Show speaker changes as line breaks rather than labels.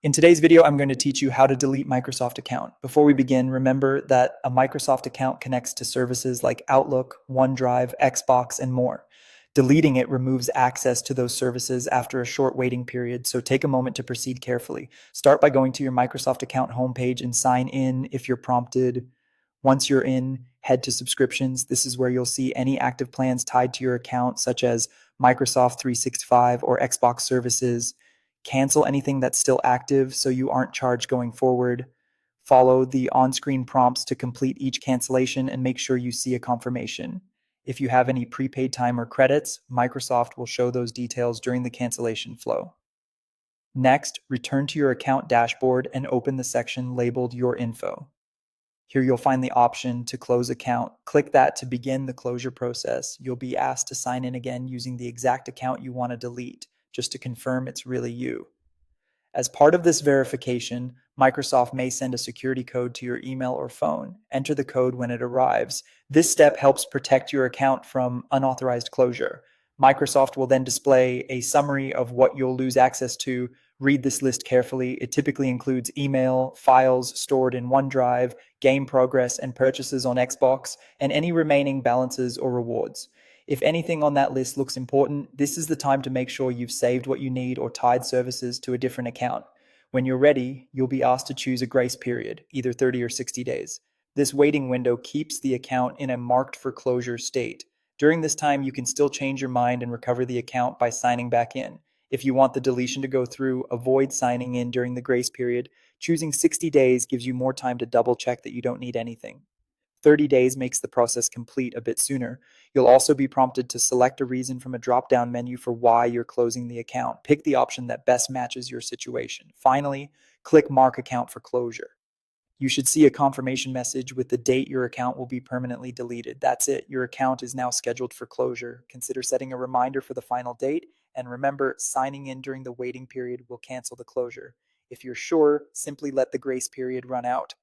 In today's video, I'm going to teach you how to delete Microsoft account. Before we begin, remember that a Microsoft account connects to services like Outlook, OneDrive, Xbox, and more. Deleting it removes access to those services after a short waiting period, so take a moment to proceed carefully. Start by going to your Microsoft account homepage and sign in if you're prompted. Once you're in, head to subscriptions. This is where you'll see any active plans tied to your account, such as Microsoft 365 or Xbox services. Cancel anything that's still active so you aren't charged going forward. Follow the on screen prompts to complete each cancellation and make sure you see a confirmation. If you have any prepaid time or credits, Microsoft will show those details during the cancellation flow. Next, return to your account dashboard and open the section labeled Your Info. Here you'll find the option to close account. Click that to begin the closure process. You'll be asked to sign in again using the exact account you want to delete, just to confirm it's really you. As part of this verification, Microsoft may send a security code to your email or phone. Enter the code when it arrives. This step helps protect your account from unauthorized closure. Microsoft will then display a summary of what you'll lose access to. Read this list carefully. It typically includes email, files stored in OneDrive, game progress, and purchases on Xbox, and any remaining balances or rewards. If anything on that list looks important, this is the time to make sure you've saved what you need or tied services to a different account. When you're ready, you'll be asked to choose a grace period, either 30 or 60 days. This waiting window keeps the account in a marked for closure state. During this time, you can still change your mind and recover the account by signing back in. If you want the deletion to go through, avoid signing in during the grace period. Choosing 60 days gives you more time to double check that you don't need anything. 30 days makes the process complete a bit sooner. You'll also be prompted to select a reason from a drop down menu for why you're closing the account. Pick the option that best matches your situation. Finally, click Mark Account for closure. You should see a confirmation message with the date your account will be permanently deleted. That's it. Your account is now scheduled for closure. Consider setting a reminder for the final date, and remember, signing in during the waiting period will cancel the closure. If you're sure, simply let the grace period run out.